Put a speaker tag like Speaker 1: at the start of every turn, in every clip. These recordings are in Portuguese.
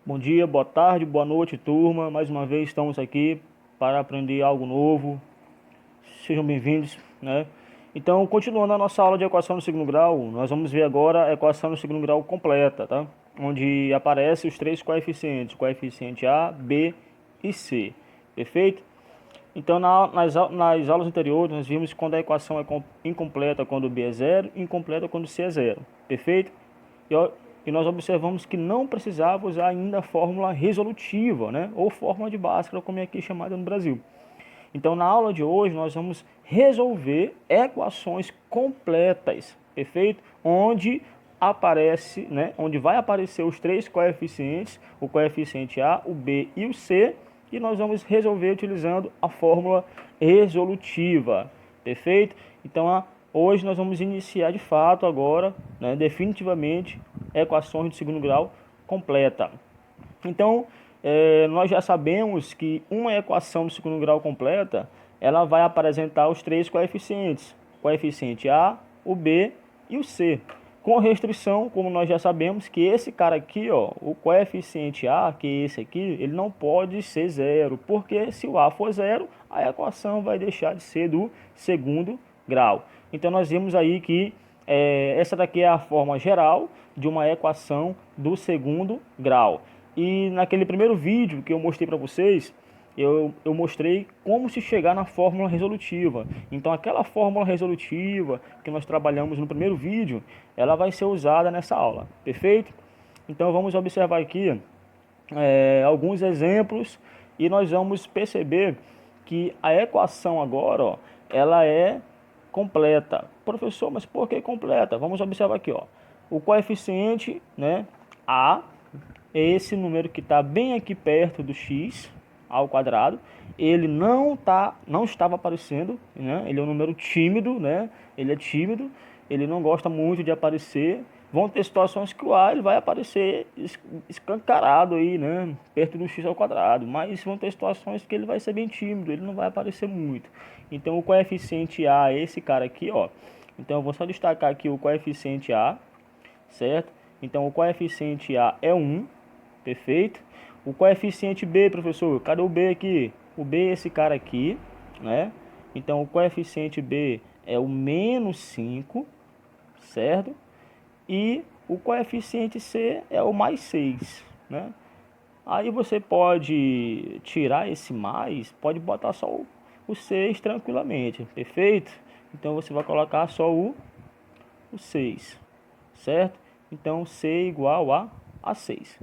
Speaker 1: Bom dia, boa tarde, boa noite, turma. Mais uma vez estamos aqui para aprender algo novo. Sejam bem-vindos, né? Então, continuando a nossa aula de equação no segundo grau, nós vamos ver agora a equação no segundo grau completa, tá? Onde aparecem os três coeficientes, coeficiente A, B e C. Perfeito? Então, nas aulas anteriores, nós vimos quando a equação é incompleta quando B é zero, incompleta quando C é zero. Perfeito? E nós observamos que não precisava usar ainda a fórmula resolutiva, né? Ou fórmula de Bhaskara, como é aqui chamada no Brasil. Então, na aula de hoje, nós vamos resolver equações completas, perfeito? Onde vai aparecer os três coeficientes, o coeficiente A, o B e o C, e nós vamos resolver utilizando a fórmula resolutiva, perfeito? Então, hoje nós vamos iniciar de fato agora, né, definitivamente, equações de segundo grau completa. Então, nós já sabemos que uma equação de segundo grau completa, ela vai apresentar os três coeficientes, o coeficiente A, o B e o C. Com restrição, como nós já sabemos, que esse cara aqui, ó, o coeficiente A, que é esse aqui, ele não pode ser zero, porque se o A for zero, a equação vai deixar de ser do segundo grau. Então, nós vimos aí que essa daqui é a forma geral de uma equação do segundo grau. E naquele primeiro vídeo que eu mostrei para vocês, eu mostrei como se chegar na fórmula resolutiva. Então aquela fórmula resolutiva que nós trabalhamos no primeiro vídeo, ela vai ser usada nessa aula, perfeito? Então vamos observar aqui alguns exemplos e nós vamos perceber que a equação agora, ó, ela é completa. Professor, mas por que completa? Vamos observar aqui, ó. O coeficiente, né, A, é esse número que está bem aqui perto do x ao quadrado. Ele não estava aparecendo, né? Ele é um número tímido, né? Ele é tímido, ele não gosta muito de aparecer. Vão ter situações que o A ele vai aparecer escancarado aí, né? Perto do x ao quadrado. Mas vão ter situações que ele vai ser bem tímido, ele não vai aparecer muito. Então o coeficiente A é esse cara aqui, ó. Então eu vou só destacar aqui o coeficiente A, certo? Então o coeficiente A é 1, perfeito? O coeficiente B, professor, cadê o B aqui? O B é esse cara aqui, né? Então o coeficiente B é o menos 5, certo? E o coeficiente C é o mais 6, né? Aí você pode tirar esse mais, pode botar só o 6 tranquilamente, perfeito? Então você vai colocar só o 6, certo? Então C igual a 6.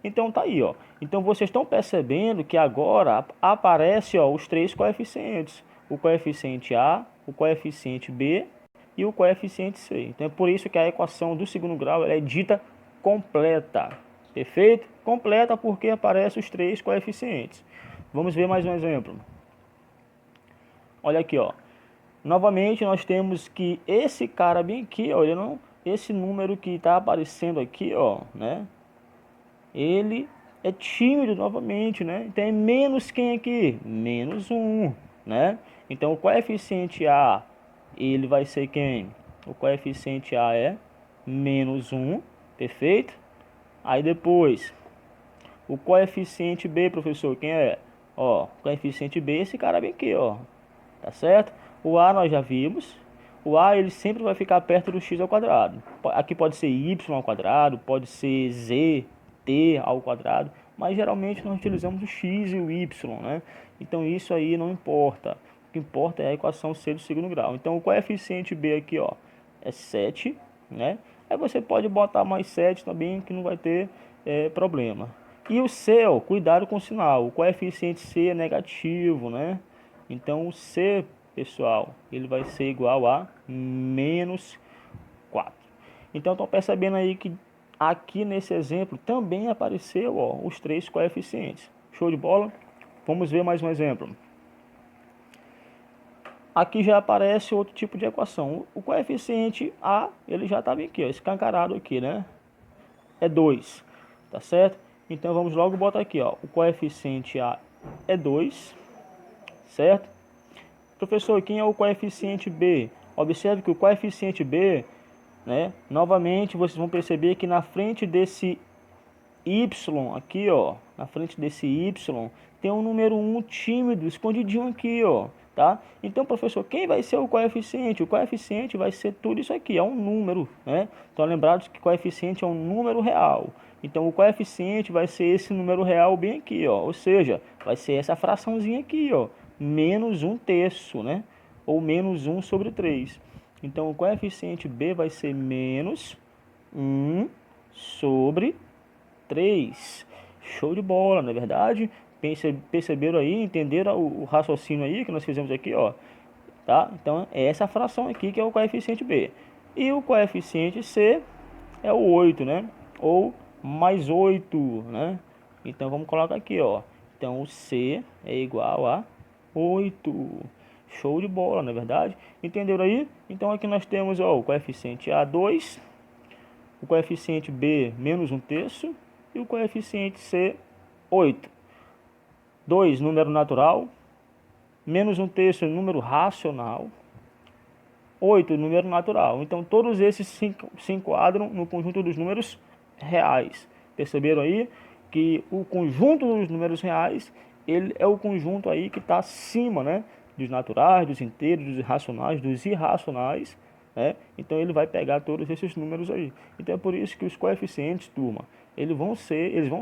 Speaker 1: Então tá aí, ó. Então vocês estão percebendo que agora aparece, ó, os três coeficientes: o coeficiente A, o coeficiente B e o coeficiente C. Então é por isso que a equação do segundo grau ela é dita completa. Perfeito? Completa porque aparecem os três coeficientes. Vamos ver mais um exemplo. Olha aqui, ó. Novamente nós temos que esse cara bem aqui, ó, esse número que está aparecendo aqui, ó, né? Ele é tímido novamente, né? Então é menos quem aqui? Menos 1, né? Então o coeficiente A, ele vai ser quem? O coeficiente A é menos 1, perfeito? Aí depois, o coeficiente B, professor, quem é? Ó, o coeficiente B, esse cara bem aqui, ó. Tá certo? O A nós já vimos. O A ele sempre vai ficar perto do x ao quadrado. Aqui pode ser y ao quadrado, pode ser z, t ao quadrado, mas geralmente nós utilizamos o x e o y, né? Então isso aí não importa. O que importa é a equação C do segundo grau. Então o coeficiente B aqui, ó, é 7, né? Aí você pode botar mais 7 também, que não vai ter problema. E o C, ó, cuidado com o sinal. O coeficiente C é negativo, né? Então o C, pessoal, ele vai ser igual a menos 4. Então estão percebendo aí que aqui nesse exemplo também apareceu, ó, os três coeficientes. Show de bola? Vamos ver mais um exemplo. Aqui já aparece outro tipo de equação. O coeficiente A, ele já estava aqui, ó, escancarado aqui, né? É 2, tá certo? Então vamos logo botar aqui, ó, o coeficiente A é 2, certo? Professor, quem é o coeficiente B? Observe que o coeficiente B, né, novamente vocês vão perceber que na frente desse y aqui, ó, na frente desse y, tem um número 1 tímido, escondidinho aqui, ó, tá? Então, professor, quem vai ser o coeficiente? O coeficiente vai ser tudo isso aqui, é um número, né? Então, lembrados que coeficiente é um número real. Então, o coeficiente vai ser esse número real bem aqui, ó, ou seja, vai ser essa fraçãozinha aqui, ó, menos 1/3, né? Ou menos 1 sobre 3. Então, o coeficiente B vai ser menos 1 sobre 3. Show de bola, não é verdade? Perceberam aí, entenderam o raciocínio aí que nós fizemos aqui, ó? Tá? Então, é essa fração aqui que é o coeficiente B. E o coeficiente C é o 8, né? Ou mais 8, né? Então, vamos colocar aqui, ó. Então, o C é igual a 8. Show de bola, não é verdade? Entenderam aí? Então, aqui nós temos, ó, o coeficiente A 2, o coeficiente B menos 1/3 e o coeficiente C 8. 2, número natural, menos 1/3, número racional, 8, número natural. Então, todos esses se enquadram no conjunto dos números reais. Perceberam aí que o conjunto dos números reais, ele é o conjunto aí que está acima, né, dos naturais, dos inteiros, dos racionais, dos irracionais, né? Então, ele vai pegar todos esses números aí. Então, é por isso que os coeficientes, turma, eles vão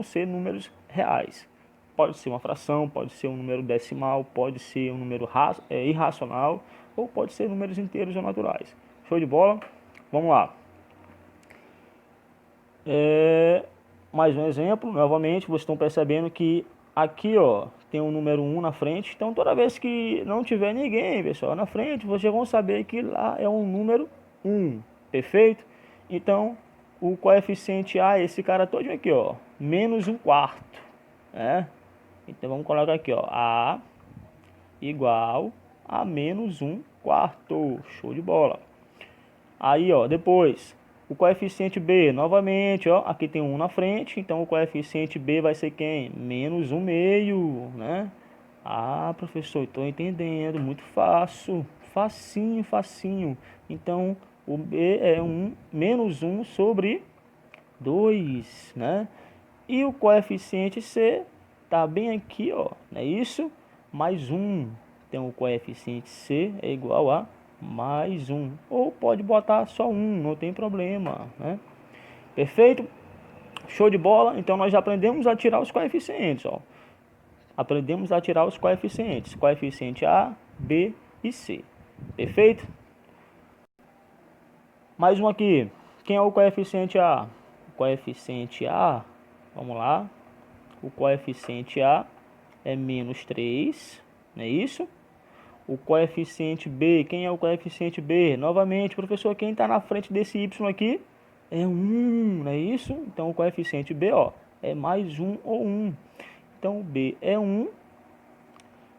Speaker 1: ser números reais. Pode ser uma fração, pode ser um número decimal, pode ser um número irracional, ou pode ser números inteiros ou naturais. Show de bola? Vamos lá. Mais um exemplo, novamente, vocês estão percebendo que aqui, ó, tem um número 1 na frente. Então, toda vez que não tiver ninguém, pessoal, na frente, vocês vão saber que lá é um número 1, perfeito? Então, o coeficiente A é esse cara todo aqui, ó, menos 1/4, né? Então, vamos colocar aqui, ó, A igual a menos 1/4. Show de bola. Aí, ó, depois, o coeficiente B, novamente, ó, aqui tem 1 na frente, então o coeficiente B vai ser quem? Menos 1/2, né? Ah, professor, estou entendendo, muito fácil, facinho, facinho. Então, o B é menos 1 sobre 2, né? E o coeficiente C tá bem aqui, ó, não é isso? Mais 1. Então, o coeficiente C é igual a mais 1. Ou pode botar só 1, não tem problema, né? Perfeito? Show de bola? Então, nós já aprendemos a tirar os coeficientes, ó. Aprendemos a tirar os coeficientes. Coeficiente A, B e C. Perfeito? Mais um aqui. Quem é o coeficiente A? O coeficiente A, vamos lá. O coeficiente A é menos 3, não é isso? O coeficiente B, quem é o coeficiente B? Novamente, professor, quem está na frente desse Y aqui é 1, não é isso? Então, o coeficiente B, ó, é mais 1 ou 1. Então, o B é 1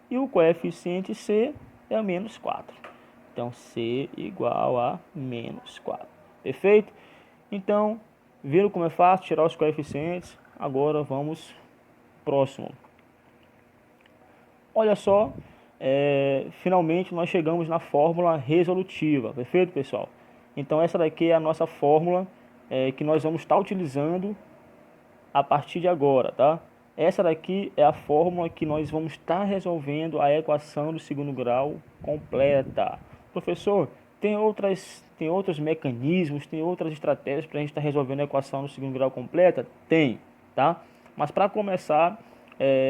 Speaker 1: e o coeficiente C é menos 4. Então, C igual a menos 4. Perfeito? Então, viram como é fácil tirar os coeficientes? Agora, vamos próximo. Olha só, finalmente nós chegamos na fórmula resolutiva, perfeito, pessoal? Então essa daqui é a nossa fórmula que nós vamos estar utilizando a partir de agora, tá? Essa daqui é a fórmula que nós vamos estar resolvendo a equação do segundo grau completa. Professor, tem outros mecanismos, tem outras estratégias para a gente estar resolvendo a equação do segundo grau completa? Tem, tá? Mas para começar,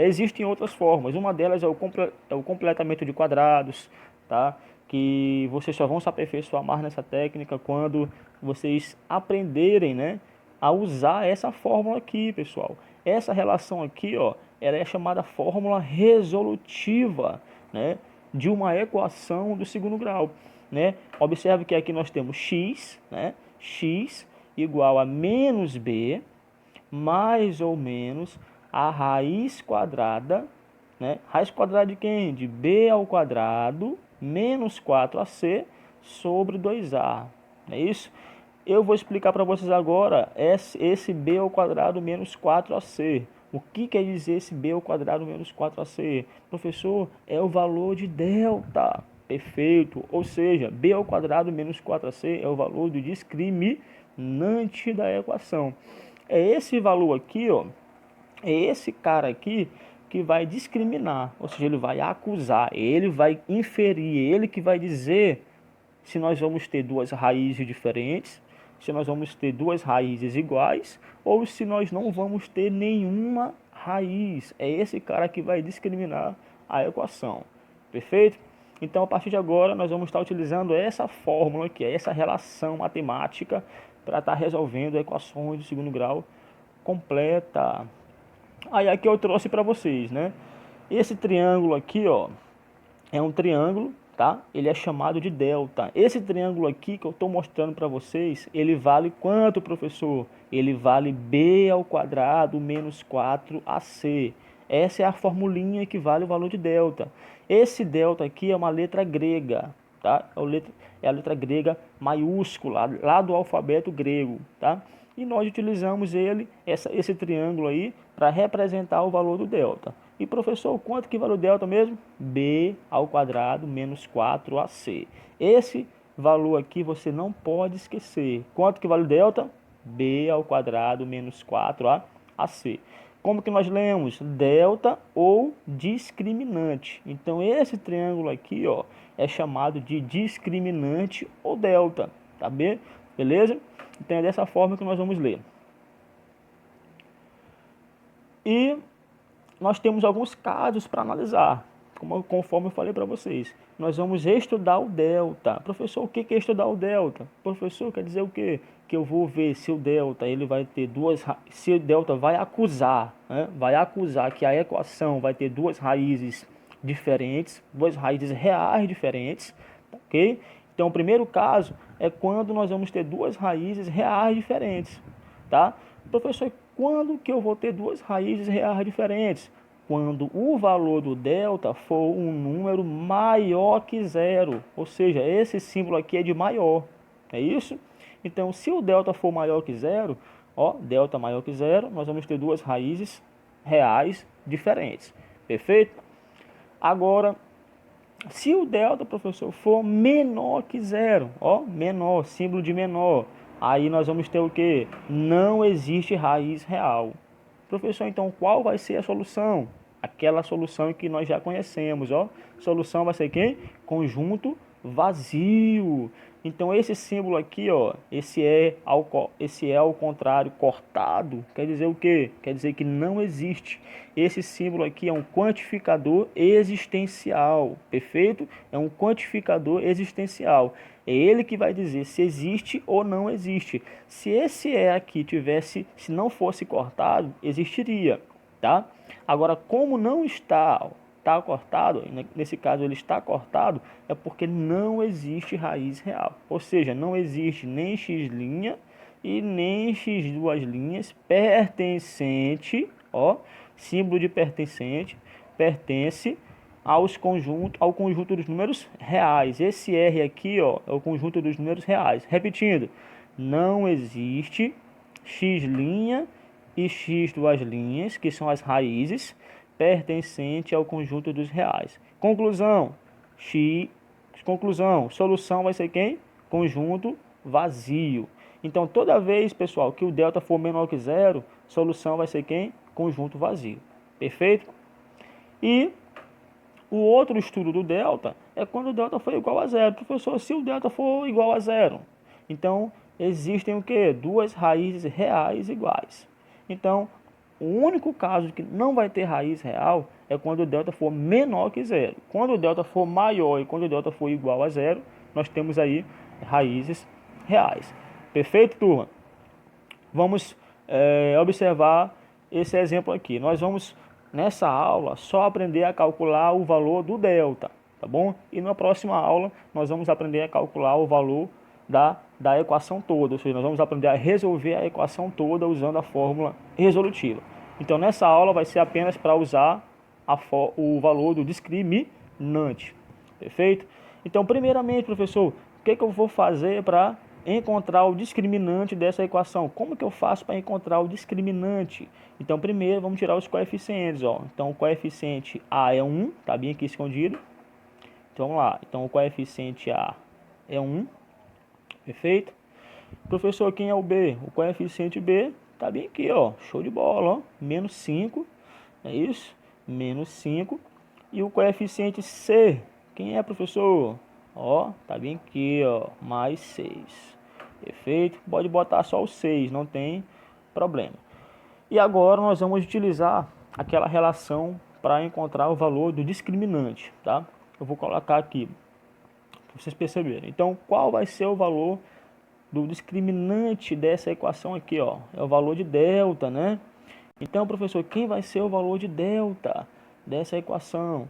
Speaker 1: existem outras formas. Uma delas é o completamento de quadrados, tá? Que vocês só vão se aperfeiçoar nessa técnica quando vocês aprenderem, né, a usar essa fórmula aqui, pessoal. Essa relação aqui, ó, ela é chamada fórmula resolutiva, né, de uma equação do segundo grau, né? Observe que aqui nós temos x, né? X igual a menos b mais ou menos a raiz quadrada, né? Raiz quadrada de quem? De b ao quadrado menos 4ac sobre 2a. Não é isso? Eu vou explicar para vocês agora esse b ao quadrado menos 4ac. O que quer dizer esse b ao quadrado menos 4ac? Professor, é o valor de delta. Perfeito. Ou seja, b ao quadrado menos 4ac é o valor do discriminante da equação. é esse valor aqui, ó, é esse cara aqui que vai discriminar, ou seja, ele vai acusar, ele vai inferir, ele que vai dizer se nós vamos ter duas raízes diferentes, se nós vamos ter duas raízes iguais, ou se nós não vamos ter nenhuma raiz. É esse cara que vai discriminar a equação. Perfeito? Então, a partir de agora, nós vamos estar utilizando essa fórmula, que é essa relação matemática, para estar resolvendo equações de segundo grau completa. Aí aqui eu trouxe para vocês, né? Esse triângulo aqui, ó, é um triângulo, tá? Ele é chamado de delta. Esse triângulo aqui que eu estou mostrando para vocês, ele vale quanto, professor? Ele vale b ao quadrado menos 4ac. Essa é a formulinha que vale o valor de delta. Esse delta aqui é uma letra grega, tá? É a letra grega maiúscula, lá do alfabeto grego, tá? E nós utilizamos esse triângulo aí para representar o valor do delta. E professor, quanto que vale o delta mesmo? B ao quadrado menos 4ac. Esse valor aqui você não pode esquecer. Quanto que vale o delta? B ao quadrado menos 4ac. Como que nós lemos? Delta ou discriminante. Então esse triângulo aqui, ó, é chamado de discriminante ou delta, tá bem? Beleza? Então é dessa forma que nós vamos ler. E nós temos alguns casos para analisar, conforme eu falei para vocês. Nós vamos estudar o delta. Professor, o que é estudar o delta? Professor, quer dizer o quê? Que eu vou ver se o delta ele vai ter se o delta vai acusar, né? Vai acusar que a equação vai ter duas raízes diferentes, duas raízes reais diferentes, ok? Então, o primeiro caso é quando nós vamos ter duas raízes reais diferentes, tá? Professor, quando que eu vou ter duas raízes reais diferentes? Quando o valor do delta for um número maior que zero, ou seja, esse símbolo aqui é de maior, é isso? Então, se o delta for maior que zero, ó, delta maior que zero, nós vamos ter duas raízes reais diferentes, perfeito? Agora, se o delta, professor, for menor que zero, ó, menor, símbolo de menor, aí nós vamos ter o que? Não existe raiz real. Professor, então qual vai ser a solução? Aquela solução que nós já conhecemos, ó. Solução vai ser quem? Conjunto vazio. Então esse símbolo aqui, ó, esse é ao contrário cortado, quer dizer o quê? Quer dizer que não existe. Esse símbolo aqui é um quantificador existencial, perfeito? É um quantificador existencial. É ele que vai dizer se existe ou não existe. Se esse aqui se não fosse cortado, existiria, tá? Agora, como não está cortado, nesse caso ele está cortado, é porque não existe raiz real. Ou seja, não existe nem x' e nem x duas linhas pertencente, ó, símbolo de pertencente, pertence ao conjunto dos números reais. Esse R aqui, ó, é o conjunto dos números reais. Repetindo, não existe x' e x duas linhas, que são as raízes, pertencente ao conjunto dos reais. Conclusão, solução vai ser quem? Conjunto vazio. Então, toda vez, pessoal, que o delta for menor que zero, solução vai ser quem? Conjunto vazio. Perfeito? E o outro estudo do delta é quando o delta for igual a zero. Professor, se o delta for igual a zero, então existem o quê? Duas raízes reais iguais. Então, o único caso que não vai ter raiz real é quando o delta for menor que zero. Quando o delta for maior e quando o delta for igual a zero, nós temos aí raízes reais. Perfeito, turma? Vamos observar esse exemplo aqui. Nós vamos, nessa aula, só aprender a calcular o valor do delta, tá bom? E na próxima aula, nós vamos aprender a calcular o valor da equação toda, ou seja, nós vamos aprender a resolver a equação toda usando a fórmula resolutiva. Então, nessa aula vai ser apenas para usar o valor do discriminante, perfeito? Então, primeiramente, professor, o que eu vou fazer para encontrar o discriminante dessa equação? Como que eu faço para encontrar o discriminante? Então, primeiro, vamos tirar os coeficientes, ó. Então, o coeficiente A é 1, tá bem aqui escondido. Então, vamos lá. Então, o coeficiente A é 1, perfeito? Professor, quem é o B? O coeficiente B tá bem aqui, ó, show de bola, ó, menos 5, é isso? Menos 5. E o coeficiente C, quem é, professor? Ó, tá bem aqui, ó, mais 6. Perfeito? Pode botar só o 6, não tem problema. E agora nós vamos utilizar aquela relação para encontrar o valor do discriminante, tá? Eu vou colocar aqui, para vocês perceberem. Então, qual vai ser o valor do discriminante dessa equação aqui, ó? É o valor de delta, né? Então, professor, quem vai ser o valor de delta dessa equação?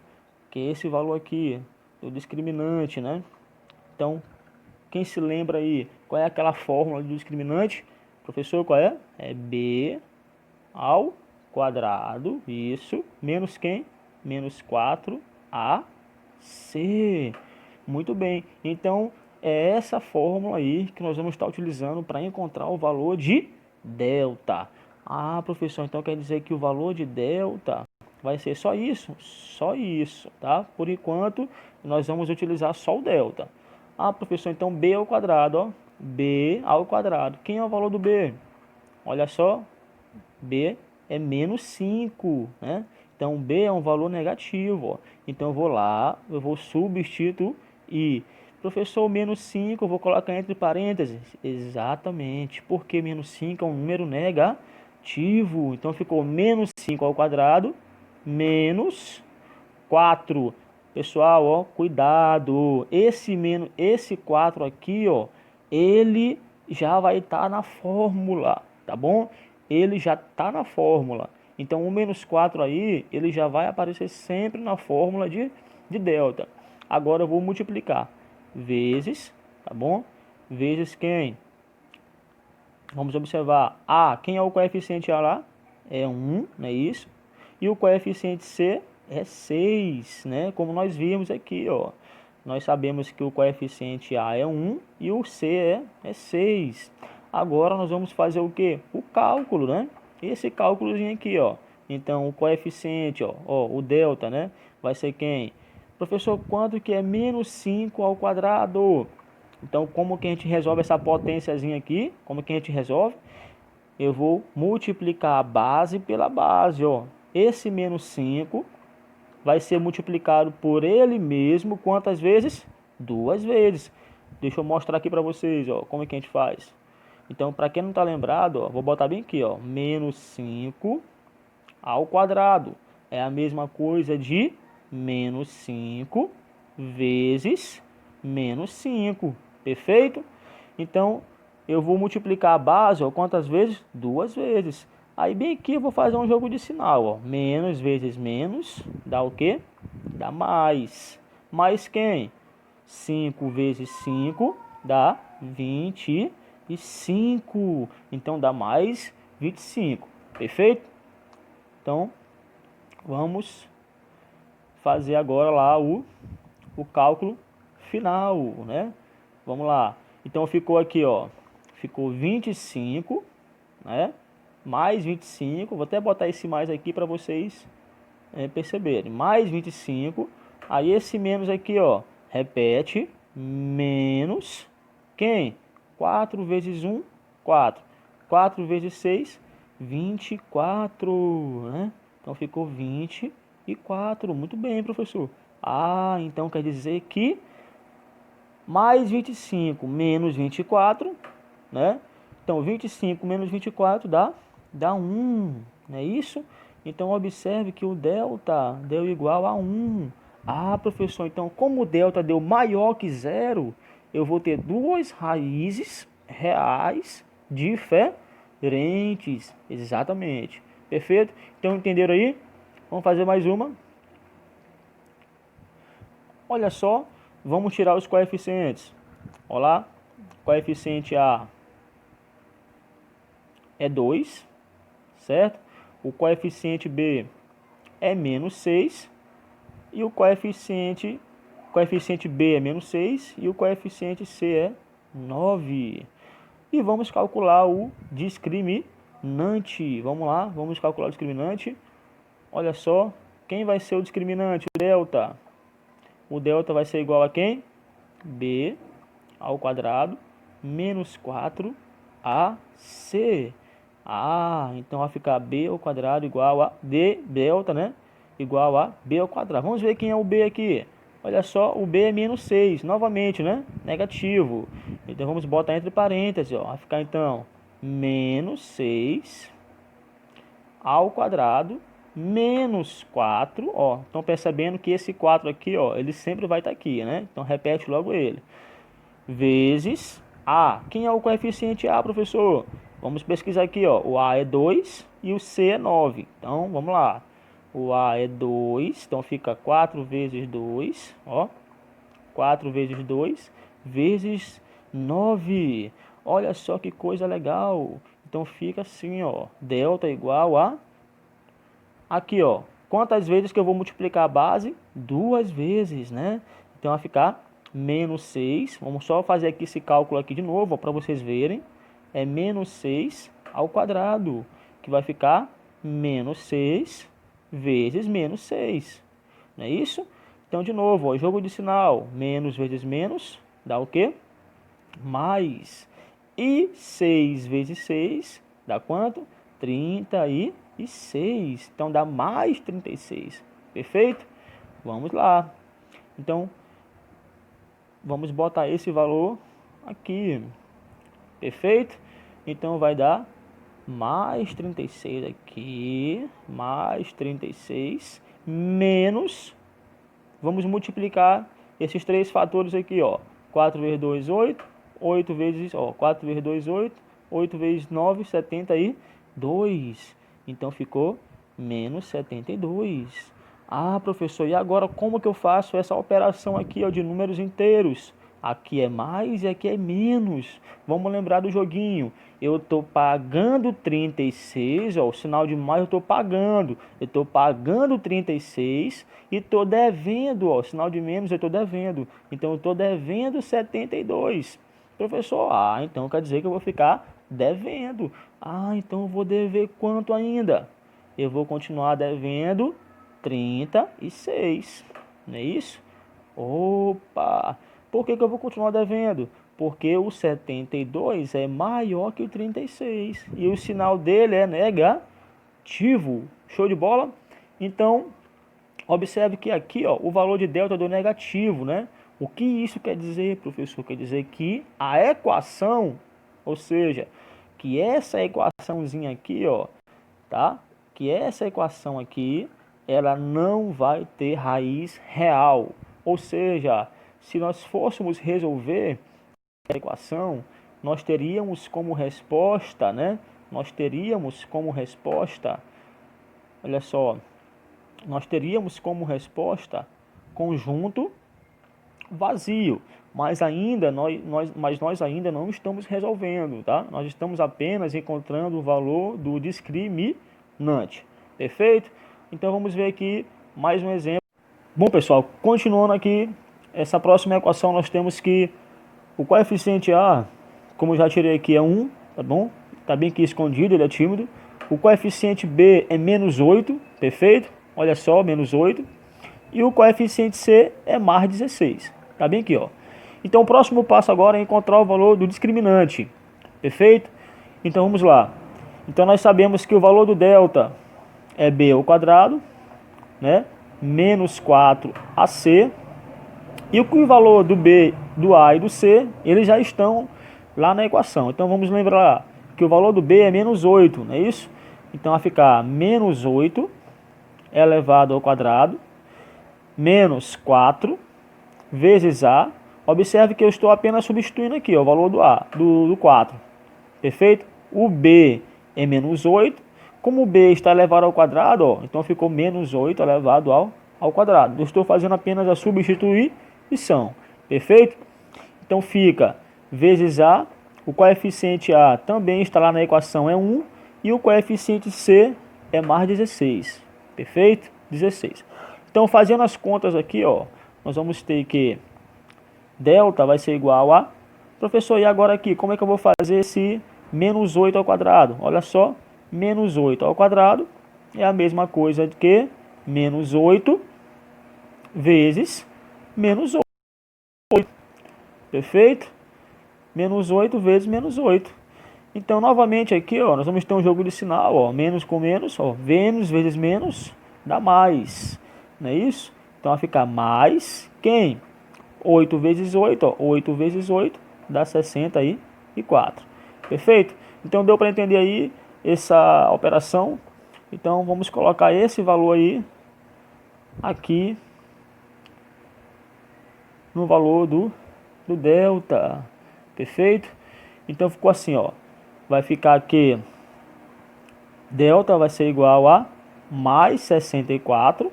Speaker 1: Que é esse valor aqui, do discriminante, né? Então, quem se lembra aí, qual é aquela fórmula do discriminante? Professor, qual é? É B ao quadrado, isso, menos quem? Menos 4AC. Muito bem, então é essa fórmula aí que nós vamos estar utilizando para encontrar o valor de delta. Ah, professor, então quer dizer que o valor de delta vai ser só isso, tá? Por enquanto, nós vamos utilizar só o delta. Ah, professor, então B ao quadrado, ó. B ao quadrado. Quem é o valor do B? Olha só, B é menos 5, né? Então, B é um valor negativo, ó. Então, eu vou lá, eu vou substituir. Professor, menos 5, eu vou colocar entre parênteses. Exatamente, porque menos 5 é um número negativo. Então, ficou menos 5 ao quadrado, menos 4. Pessoal, ó, cuidado. Esse 4 aqui, ó, ele já vai estar na fórmula, tá bom? Ele já está na fórmula. Então, o menos 4 aí, ele já vai aparecer sempre na fórmula de delta. Agora eu vou multiplicar vezes, tá bom? Vezes quem? Vamos observar. A, quem é o coeficiente A lá? É 1, não é isso? E o coeficiente C é 6, né? Como nós vimos aqui, ó. Nós sabemos que o coeficiente A é 1 e o C é 6. Agora nós vamos fazer o quê? O cálculo, né? Esse cálculozinho aqui, ó. Então, o coeficiente, ó, o delta, né? Vai ser quem? Professor, quanto que é menos 5 ao quadrado? Então, como que a gente resolve essa potênciazinha aqui? Como que a gente resolve? Eu vou multiplicar a base pela base, ó. Esse menos 5 vai ser multiplicado por ele mesmo quantas vezes? 2 vezes. Deixa eu mostrar aqui para vocês, ó, como é que a gente faz. Então, para quem não está lembrado, ó, vou botar bem aqui, ó, menos 5 ao quadrado. É a mesma coisa de menos 5 vezes menos 5. Perfeito? Então, eu vou multiplicar a base, ó, quantas vezes? 2 vezes. Aí bem aqui eu vou fazer um jogo de sinal, ó. Menos vezes menos dá o quê? Dá mais. Mais quem? 5 vezes 5 dá 25. Então dá mais 25. Perfeito? Então, vamos fazer agora lá o cálculo final, né? Vamos lá. Então ficou aqui, ó. Ficou 25, né? Mais 25. Vou até botar esse mais aqui para vocês perceberem. Mais 25. Aí esse menos aqui, ó. Repete. Menos. Quem? 4 vezes 1, 4. 4 vezes 6, 24, né? Então ficou 24. Muito bem, professor. Ah, então quer dizer que mais 25 menos 24, né? Então 25 menos 24 dá 1, não é isso? Então observe que o delta deu igual a 1. Ah, professor, então como o delta deu maior que zero, eu vou ter duas raízes reais diferentes. Exatamente. Perfeito? Então entenderam aí? Vamos fazer mais uma. Olha só, vamos tirar os coeficientes. Olha lá, coeficiente A é 2, certo? O coeficiente B é menos 6 e o coeficiente B é menos 6 e o coeficiente C é 9. E vamos calcular o discriminante. Vamos lá, vamos calcular o discriminante. Olha só, quem vai ser o discriminante? O delta. O delta vai ser igual a quem? B ao quadrado menos 4AC. Ah, então vai ficar b ao quadrado igual a d delta, né? Igual a b ao quadrado. Vamos ver quem é o b aqui. Olha só, o b é menos 6, novamente, né? Negativo. Então vamos botar entre parênteses, ó. Vai ficar então menos 6 ao quadrado menos 4, ó. Estão percebendo que esse 4 aqui, ó, ele sempre vai estar aqui, né? Então repete logo ele. Vezes A. Quem é o coeficiente A, professor? Vamos pesquisar aqui, ó. O A é 2 e o C é 9. Então, vamos lá. O A é 2, então fica 4 vezes 2, ó. 4 vezes 2 vezes 9. Olha só que coisa legal. Então fica assim, ó. Delta igual a... Aqui, ó. Quantas vezes que eu vou multiplicar a base? 2 vezes, né? Então vai ficar menos 6. Vamos só fazer aqui esse cálculo aqui de novo, para vocês verem. É menos 6 ao quadrado, que vai ficar menos 6 vezes menos 6. Não é isso? Então, de novo, ó, jogo de sinal. Menos vezes menos dá o quê? Mais. E 6 vezes 6 dá quanto? 36. Então, dá mais 36. Perfeito? Vamos lá. Então, vamos botar esse valor aqui. Perfeito? Então, vai dar mais 36 aqui. Mais 36. Menos. Vamos multiplicar esses três fatores aqui, ó. 4 vezes 2, 8. 8 vezes, ó, 4 vezes 2, 8. 8 vezes 9, 72. Então, ficou menos 72. Ah, professor, e agora como que eu faço essa operação aqui, ó, de números inteiros? Aqui é mais e aqui é menos. Vamos lembrar do joguinho. Eu estou pagando 36, ó, o sinal de mais eu estou pagando. Eu estou pagando 36 e estou devendo, ó, o sinal de menos eu estou devendo. Então eu estou devendo 72. Professor, então quer dizer que eu vou ficar devendo. Então eu vou dever quanto ainda? Eu vou continuar devendo 36. Não é isso? Opa! Por que eu vou continuar devendo? Porque o 72 é maior que o 36. E o sinal dele é negativo. Show de bola? Então, observe que aqui, ó, o valor de delta deu negativo, né? O que isso quer dizer, professor? Quer dizer que a equação, ou seja, que essa equaçãozinha aqui, ó, tá? Que essa equação aqui, ela não vai ter raiz real. Ou seja, se nós fôssemos resolver a equação, nós teríamos como resposta, né? Nós teríamos como resposta, olha só, nós teríamos como resposta conjunto vazio, mas nós ainda não estamos resolvendo, tá? Nós estamos apenas encontrando o valor do discriminante, perfeito? Então vamos ver aqui mais um exemplo. Bom, pessoal, continuando aqui, essa próxima equação nós temos que o coeficiente A, como eu já tirei aqui, é 1, tá bom? Tá bem aqui escondido, ele é tímido. O coeficiente B é menos 8, perfeito? Olha só, menos 8. E o coeficiente C é mais 16. Tá bem aqui, ó. Então o próximo passo agora é encontrar o valor do discriminante. Perfeito? Então vamos lá. Então nós sabemos que o valor do delta é B ao quadrado, né? Menos 4AC. E o valor do B, do A e do C, eles já estão lá na equação. Então vamos lembrar que o valor do B é menos 8, não é isso? Então vai ficar menos 8 elevado ao quadrado menos 4 vezes A. Observe que eu estou apenas substituindo aqui ó, o valor do A, do 4. Perfeito? O B é menos 8. Como o B está elevado ao quadrado, ó, então ficou menos 8 elevado ao quadrado. Eu estou fazendo apenas a substituição. Perfeito? Então fica vezes A. O coeficiente A também está lá na equação, é 1. E o coeficiente C é mais 16. Perfeito? 16. Então, fazendo as contas aqui, ó, nós vamos ter que delta vai ser igual a... Professor, e agora aqui, como é que eu vou fazer esse menos 8 ao quadrado? Olha só, menos 8 ao quadrado é a mesma coisa que menos 8 vezes menos 8. Perfeito? Menos 8 vezes menos 8. Então, novamente aqui, ó, nós vamos ter um jogo de sinal, ó, menos com menos, ó, menos vezes menos dá mais, não é isso? Então vai ficar mais quem? 8 vezes 8, ó, 8 vezes 8 dá 64. Perfeito? Então deu para entender aí essa operação. Então vamos colocar esse valor aí aqui no valor do delta. Perfeito? Então ficou assim, ó. Vai ficar aqui, delta vai ser igual a mais 64,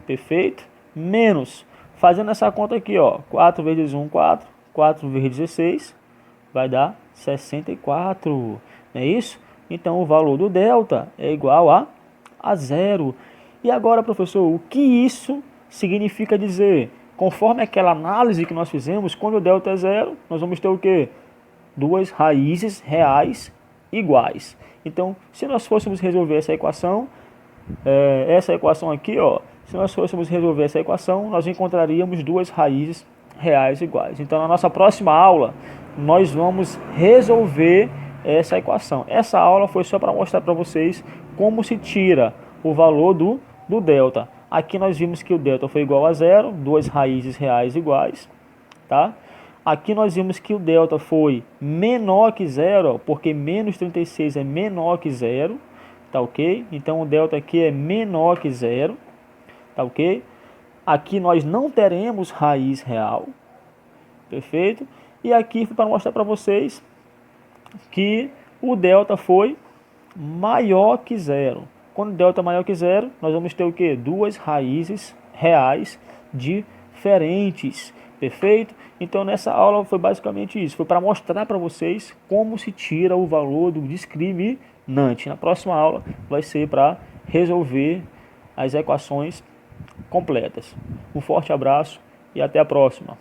Speaker 1: perfeito? Menos, fazendo essa conta aqui, ó, 4 vezes 1, 4, 4 vezes 16, vai dar 64, não é isso? Então o valor do delta é igual a zero. E agora, professor, o que isso significa dizer? Conforme aquela análise que nós fizemos, quando o delta é zero, nós vamos ter o quê? Duas raízes reais iguais. Então, se nós fôssemos resolver essa equação aqui, ó, se nós fôssemos resolver essa equação, nós encontraríamos duas raízes reais iguais. Então, na nossa próxima aula, nós vamos resolver essa equação. Essa aula foi só para mostrar para vocês como se tira o valor do delta. Aqui nós vimos que o delta foi igual a zero, duas raízes reais iguais, tá? Aqui nós vimos que o delta foi menor que zero, porque menos 36 é menor que zero, tá ok? Então o delta aqui é menor que zero, tá ok? Aqui nós não teremos raiz real, perfeito? E aqui foi para mostrar para vocês que o delta foi maior que zero. Quando o delta é maior que zero, nós vamos ter o que? Duas raízes reais diferentes. Perfeito? Então nessa aula foi basicamente isso. Foi para mostrar para vocês como se tira o valor do discriminante. Na próxima aula vai ser para resolver as equações completas. Um forte abraço e até a próxima.